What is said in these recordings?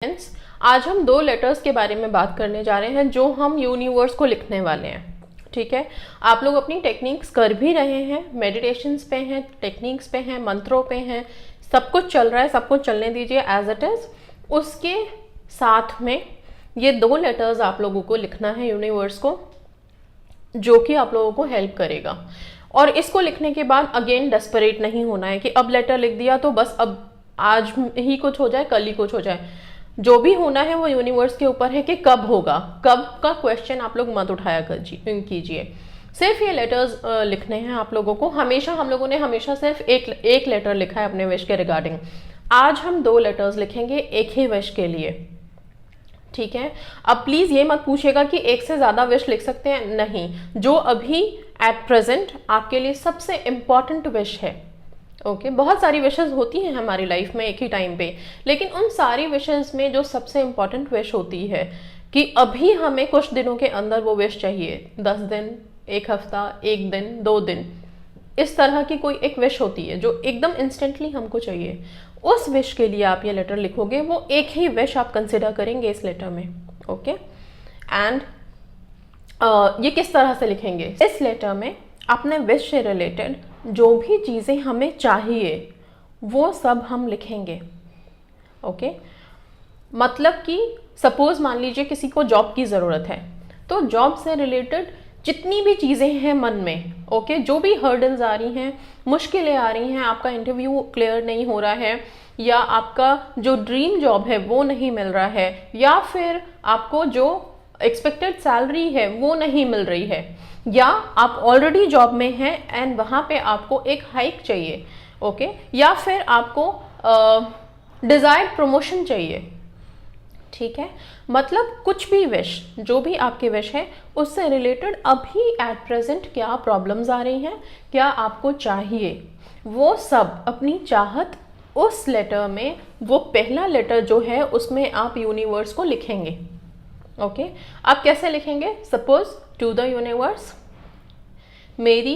Friends, आज हम दो लेटर्स के बारे में बात करने जा रहे हैं जो हम यूनिवर्स को लिखने वाले हैं। ठीक है, आप लोग अपनी टेक्निक्स कर भी रहे हैं, मेडिटेशंस पे हैं, टेक्निक्स पे हैं, मंत्रों पे हैं, सब कुछ चल रहा है, सब कुछ चलने दीजिए एज इट इज। उसके साथ में ये दो लेटर्स आप लोगों को लिखना है यूनिवर्स को, जो कि आप लोगों को हेल्प करेगा। और इसको लिखने के बाद अगेन डेस्परेट नहीं होना है कि अब लेटर लिख दिया तो बस अब आज ही कुछ हो जाए, कल ही कुछ हो जाए। जो भी होना है वो यूनिवर्स के ऊपर है कि कब होगा, कब का क्वेश्चन आप लोग मत उठाया कीजिए। सिर्फ ये लेटर्स लिखने हैं आप लोगों को। हमेशा हम लोगों ने हमेशा सिर्फ एक लेटर लिखा है अपने विश के रिगार्डिंग। आज हम दो लेटर्स लिखेंगे एक ही विश के लिए। ठीक है, अब प्लीज ये मत पूछेगा कि एक से ज्यादा विश लिख सकते हैं, नहीं। जो अभी एट प्रेजेंट आपके लिए सबसे इंपॉर्टेंट विश है। ओके, बहुत सारी विशेस होती हैं हमारी लाइफ में एक ही टाइम पे, लेकिन उन सारी विशेस में जो सबसे इंपॉर्टेंट विश होती है कि अभी हमें कुछ दिनों के अंदर वो विश चाहिए, 10 दिन, एक हफ्ता, एक दिन, 2 दिन, इस तरह की कोई एक विश होती है जो एकदम इंस्टेंटली हमको चाहिए। उस विश के लिए आप ये लेटर लिखोगे, वो एक ही विश आप कंसिडर करेंगे इस लेटर में। ओके, एंड ये किस तरह से लिखेंगे? इस लेटर में अपने विश से रिलेटेड जो भी चीज़ें हमें चाहिए वो सब हम लिखेंगे। ओके, मतलब कि सपोज मान लीजिए किसी को जॉब की ज़रूरत है, तो जॉब से रिलेटेड जितनी भी चीज़ें हैं मन में, ओके, जो भी हर्डल्स आ रही हैं, मुश्किलें आ रही हैं, आपका इंटरव्यू क्लियर नहीं हो रहा है, या आपका जो ड्रीम जॉब है वो नहीं मिल रहा है, या फिर आपको जो एक्सपेक्टेड सैलरी है वो नहीं मिल रही है, या आप ऑलरेडी जॉब में हैं एंड वहाँ पे आपको एक हाइक चाहिए, ओके, या फिर आपको डिजायर्ड प्रमोशन चाहिए। ठीक है, मतलब कुछ भी विश, जो भी आपके विश है उससे रिलेटेड अभी एट प्रेजेंट क्या प्रॉब्लम्स आ रही हैं, क्या आपको चाहिए, वो सब अपनी चाहत उस लेटर में, वो पहला लेटर जो है उसमें आप यूनिवर्स को लिखेंगे। ओके, आप कैसे लिखेंगे? सपोज टू द यूनिवर्स, मेरी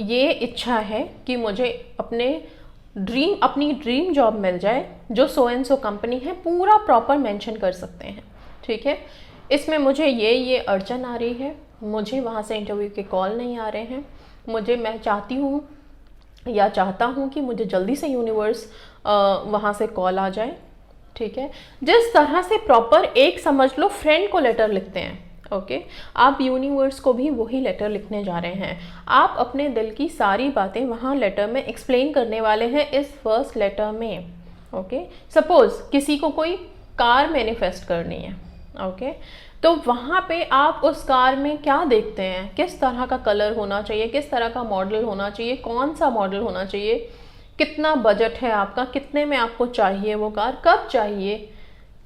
ये इच्छा है कि मुझे अपनी ड्रीम जॉब मिल जाए जो सो एंड सो कंपनी है, पूरा प्रॉपर मेंशन कर सकते हैं। ठीक है, इसमें मुझे ये अड़चन आ रही है, मुझे वहाँ से इंटरव्यू के कॉल नहीं आ रहे हैं, मैं चाहती हूँ या चाहता हूँ कि मुझे जल्दी से यूनिवर्स वहाँ से कॉल आ जाए। ठीक है, जिस तरह से प्रॉपर एक समझ लो फ्रेंड को लेटर लिखते हैं, ओके, आप यूनिवर्स को भी वही लेटर लिखने जा रहे हैं। आप अपने दिल की सारी बातें वहाँ लेटर में एक्सप्लेन करने वाले हैं इस फर्स्ट लेटर में। ओके, सपोज किसी को कोई कार मैनिफेस्ट करनी है, ओके, तो वहाँ पे आप उस कार में क्या देखते हैं, किस तरह का कलर होना चाहिए, किस तरह का मॉडल होना चाहिए, कौन सा मॉडल होना चाहिए, कितना बजट है आपका, कितने में आपको चाहिए वो कार, कब चाहिए,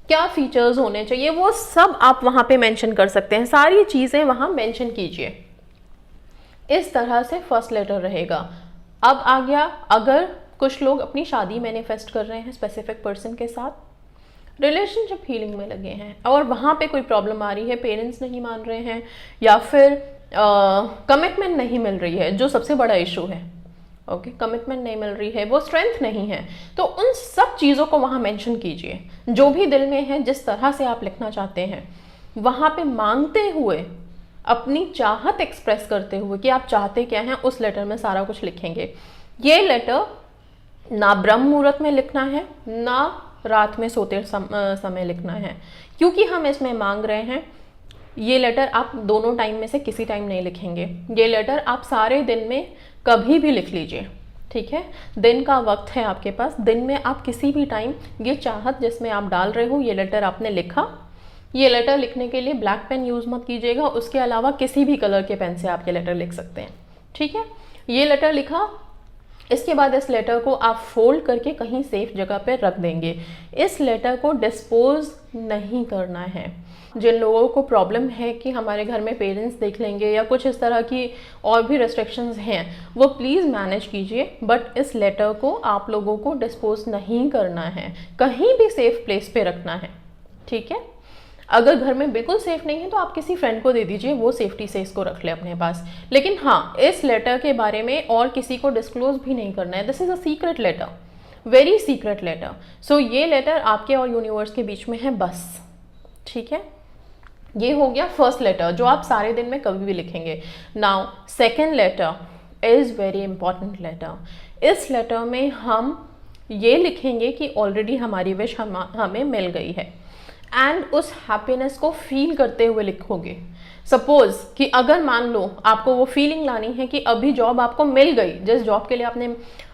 क्या फीचर्स होने चाहिए, वो सब आप वहां पे मेंशन कर सकते हैं। सारी चीजें वहां मेंशन कीजिए। इस तरह से फर्स्ट लेटर रहेगा। अब आ गया, अगर कुछ लोग अपनी शादी मैनिफेस्ट कर रहे हैं स्पेसिफिक पर्सन के साथ, रिलेशनशिप हीलिंग में लगे हैं और वहां पे कोई प्रॉब्लम आ रही है, पेरेंट्स नहीं मान रहे हैं, या फिर कमिटमेंट नहीं मिल रही है, जो सबसे बड़ा इशू है। ओके, कमिटमेंट नहीं मिल रही है, वो स्ट्रेंथ नहीं है, तो उन सब चीज़ों को वहाँ मेंशन कीजिए। जो भी दिल में है, जिस तरह से आप लिखना चाहते हैं, वहाँ पे मांगते हुए, अपनी चाहत एक्सप्रेस करते हुए कि आप चाहते क्या हैं, उस लेटर में सारा कुछ लिखेंगे। ये लेटर ना ब्रह्म मुहूर्त में लिखना है, ना रात में सोते समय लिखना है, क्योंकि हम इसमें मांग रहे हैं। ये लेटर आप दोनों टाइम में से किसी टाइम नहीं लिखेंगे। ये लेटर आप सारे दिन में कभी भी लिख लीजिए। ठीक है, दिन का वक्त है आपके पास, दिन में आप किसी भी टाइम ये चाहत जिसमें आप डाल रहे हो, ये लेटर आपने लिखा। ये लेटर लिखने के लिए ब्लैक पेन यूज मत कीजिएगा, उसके अलावा किसी भी कलर के पेन से आप ये लेटर लिख सकते हैं। ठीक है, ये लेटर लिखा, इसके बाद इस लेटर को आप फोल्ड करके कहीं सेफ जगह पे रख देंगे। इस लेटर को डिस्पोज नहीं करना है। जिन लोगों को प्रॉब्लम है कि हमारे घर में पेरेंट्स देख लेंगे या कुछ इस तरह की और भी रेस्ट्रिक्शंस हैं, वो प्लीज़ मैनेज कीजिए, बट इस लेटर को आप लोगों को डिस्पोज नहीं करना है, कहीं भी सेफ प्लेस पे रखना है। ठीक है, अगर घर में बिल्कुल सेफ नहीं है तो आप किसी फ्रेंड को दे दीजिए, वो सेफ्टी से इसको रख ले अपने पास। लेकिन हाँ, इस लेटर के बारे में और किसी को डिस्क्लोज भी नहीं करना है। This is a secret letter. Very secret letter. So ये लेटर आपके और यूनिवर्स के बीच में है बस, ठीक है। ये हो गया फर्स्ट लेटर जो आप सारे दिन में कभी भी लिखेंगे। Now second letter is very important letter. इस लेटर में हम ये लिखेंगे कि ऑलरेडी हमारी विश हमें मिल गई है, एंड उस हैप्पीनेस को फील करते हुए लिखोगे। सपोज कि अगर मान लो आपको वो फीलिंग लानी है कि अभी जॉब आपको मिल गई, जिस जॉब के लिए आपने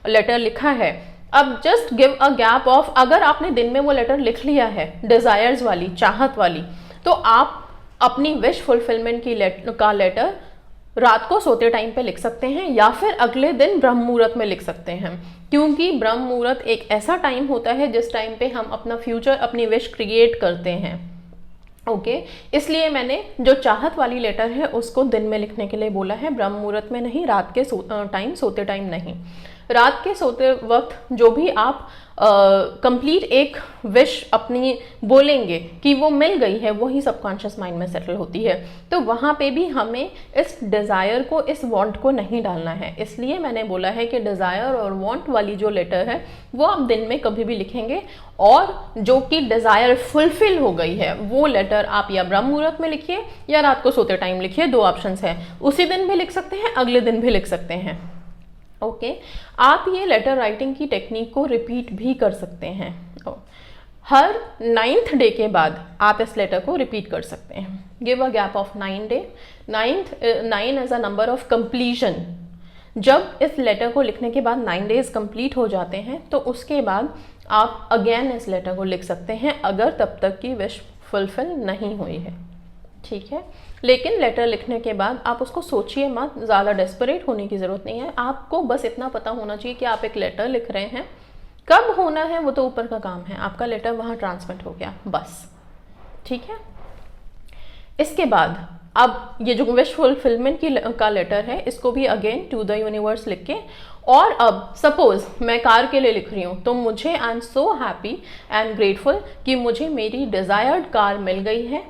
लेटर लिखा है, अब just give a gap of, अगर आपने दिन में वो लेटर लिख लिया है डिजायर्स वाली, चाहत वाली, तो आप अपनी विश फुलफिलमेंट का लेटर रात को सोते टाइम पे लिख सकते हैं, या फिर अगले दिन ब्रह्म मुहूर्त में लिख सकते हैं, क्योंकि ब्रह्म मुहूर्त एक ऐसा टाइम होता है जिस टाइम पे हम अपना फ्यूचर, अपनी विश क्रिएट करते हैं। ओके, इसलिए मैंने जो चाहत वाली लेटर है उसको दिन में लिखने के लिए बोला है, ब्रह्म मुहूर्त में नहीं, रात के टाइम, सोते टाइम नहीं। रात के सोते वक्त जो भी आप कंप्लीट एक विश अपनी बोलेंगे कि वो मिल गई है, वही सबकॉन्शियस माइंड में सेटल होती है। तो वहाँ पे भी हमें इस डिज़ायर को, इस वांट को नहीं डालना है। इसलिए मैंने बोला है कि डिज़ायर और वांट वाली जो लेटर है वो आप दिन में कभी भी लिखेंगे, और जो कि डिज़ायर फुलफिल हो गई है वो लेटर आप या ब्रह्म मुहूर्त में लिखिए या रात को सोते टाइम लिखिए। 2 ऑप्शंस है, उसी दिन भी लिख सकते हैं, अगले दिन भी लिख सकते हैं। ओके, आप ये लेटर राइटिंग की टेक्निक को रिपीट भी कर सकते हैं। हर 9th डे के बाद आप इस लेटर को रिपीट कर सकते हैं। Give a gap of 9 day. 9 is a number of completion. जब इस लेटर को लिखने के बाद 9 डेज कंप्लीट हो जाते हैं तो उसके बाद आप अगेन इस लेटर को लिख सकते हैं, अगर तब तक की विश फुलफिल नहीं हुई है, ठीक है। लेकिन लेटर लिखने के बाद आप उसको सोचिए मत, ज़्यादा डेस्परेट होने की ज़रूरत नहीं है। आपको बस इतना पता होना चाहिए कि आप एक लेटर लिख रहे हैं, कब होना है वो तो ऊपर का काम है, आपका लेटर वहाँ ट्रांसमिट हो गया बस, ठीक है। इसके बाद अब ये जो विश फुलफिलमेंट का लेटर है इसको भी अगेन टू द यूनिवर्स लिख के, और अब सपोज मैं कार के लिए लिख रही हूँ तो मुझे I am so happy and grateful कि मुझे मेरी डिज़ायर्ड कार मिल गई है,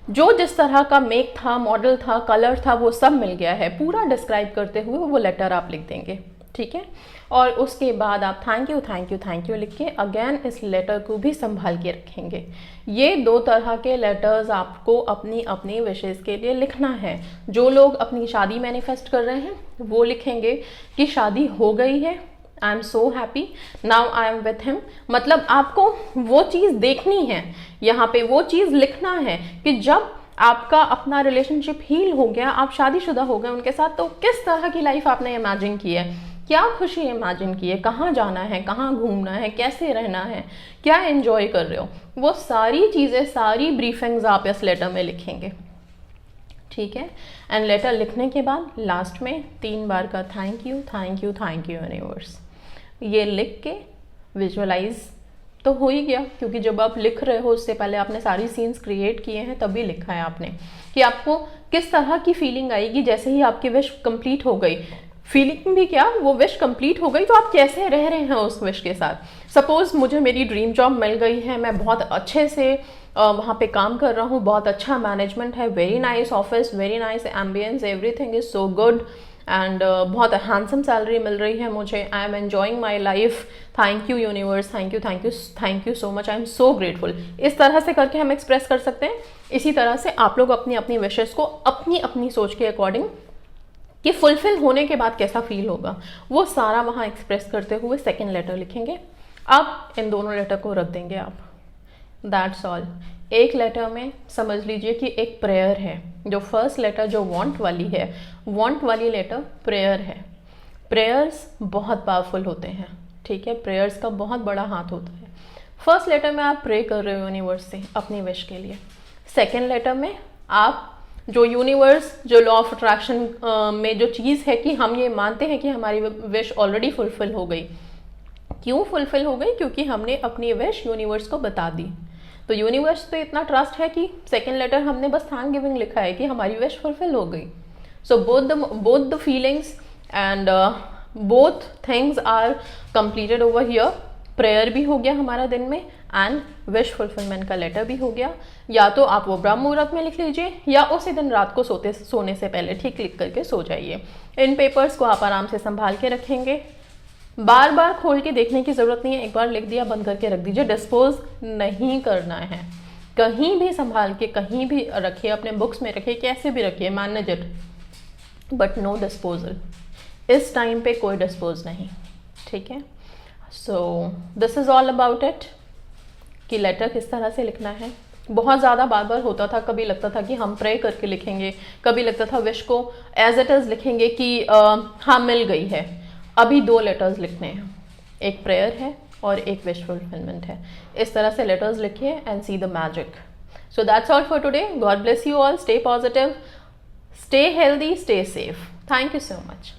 जो जिस तरह का मेक था, मॉडल था, कलर था, वो सब मिल गया है। पूरा डिस्क्राइब करते हुए वो लेटर आप लिख देंगे, ठीक है। और उसके बाद आप thank you thank you thank you लिख के अगेन इस लेटर को भी संभाल के रखेंगे। ये 2 तरह के लेटर्स आपको अपनी अपनी विशेष के लिए लिखना है। जो लोग अपनी शादी मैनिफेस्ट कर रहे हैं वो लिखेंगे कि शादी हो गई है, I am so happy now I am with him. मतलब आपको वो चीज़ देखनी है, यहाँ पे वो चीज़ लिखना है कि जब आपका अपना रिलेशनशिप हील हो गया, आप शादीशुदा हो गए उनके साथ, तो किस तरह की लाइफ आपने इमेजिन की है, क्या खुशी इमेजिन की है, कहाँ जाना है, कहाँ घूमना है, कैसे रहना है, क्या एंजॉय कर रहे हो, वो सारी चीज़ें, सारी ब्रीफिंग्स आप इस लेटर में लिखेंगे, ठीक है। एंड लेटर लिखने के बाद लास्ट में 3 बार का thank you thank you thank you universe, ये लिख के विजुअलाइज तो हो ही गया, क्योंकि जब आप लिख रहे हो उससे पहले आपने सारी सीन्स क्रिएट किए हैं, तभी लिखा है आपने कि आपको किस तरह की फीलिंग आएगी जैसे ही आपकी विश कंप्लीट हो गई। फीलिंग भी क्या, वो विश कंप्लीट हो गई तो आप कैसे रह रहे हैं उस विश के साथ। सपोज मुझे मेरी ड्रीम जॉब मिल गई है, मैं बहुत अच्छे से वहाँ पे काम कर रहा हूँ, बहुत अच्छा मैनेजमेंट है, very nice office, very nice ambience, everything is so good and बहुत हैंडसम सैलरी मिल रही है मुझे, I am enjoying my life, thank you universe, thank you thank you thank you so much, I am so grateful. इस तरह से करके हम express कर सकते हैं। इसी तरह से आप लोग अपनी अपनी विशेस को अपनी अपनी सोच के अकॉर्डिंग कि फुलफिल होने के बाद कैसा फील होगा वो सारा वहाँ एक्सप्रेस करते हुए सेकेंड लेटर लिखेंगे। अब इन दोनों लेटर को रख देंगे आप, दैट्स ऑल। एक लेटर में समझ लीजिए कि एक प्रेयर है। जो फर्स्ट लेटर जो वांट वाली है, वांट वाली लेटर प्रेयर है। प्रेयर्स बहुत पावरफुल होते हैं, ठीक है, प्रेयर्स का बहुत बड़ा हाथ होता है। फर्स्ट लेटर में आप प्रे कर रहे हो यूनिवर्स से अपनी विश के लिए। सेकेंड लेटर में आप जो यूनिवर्स, जो लॉ ऑफ अट्रैक्शन में जो चीज़ है कि हम ये मानते हैं कि हमारी विश ऑलरेडी फुलफिल हो गई। क्यों फुलफिल हो गई? क्योंकि हमने अपनी विश यूनिवर्स को बता दी। तो यूनिवर्स पे इतना ट्रस्ट है कि सेकेंड लेटर हमने बस थैंक गिविंग लिखा है कि हमारी विश फुलफिल हो गई। So both the feelings and both things are completed over here. Prayer भी हो गया हमारा दिन में एंड विश फुलफिलमेंट का लेटर भी हो गया। या तो आप वो ब्रह्म मुहूर्त में लिख लीजिए या उसी दिन रात को सोने से पहले ठीक लिख करके सो जाइए। इन पेपर्स को आप आराम से संभाल के रखेंगे। बार बार खोल के देखने की ज़रूरत नहीं है, एक बार लिख दिया बंद करके रख दीजिए। डिस्पोज नहीं करना है, कहीं भी संभाल के कहीं भी रखिए, अपने बुक्स में रखिए, कैसे भी रखिए, manage it, but no disposal. इस टाइम पे कोई डिस्पोज नहीं, ठीक है। So this is all about it कि लेटर किस तरह से लिखना है। बहुत ज़्यादा बार बार होता था, कभी लगता था कि हम प्रे करके लिखेंगे, कभी लगता था विश को एज इट इज़ लिखेंगे कि हाँ मिल गई है। अभी 2 लेटर्स लिखने हैं, एक प्रेयर है और एक विश फुलफिलमेंट है। इस तरह से लेटर्स लिखिए and see the magic. So that's all for today. God bless you all, stay positive, stay healthy, stay safe. Thank you so much.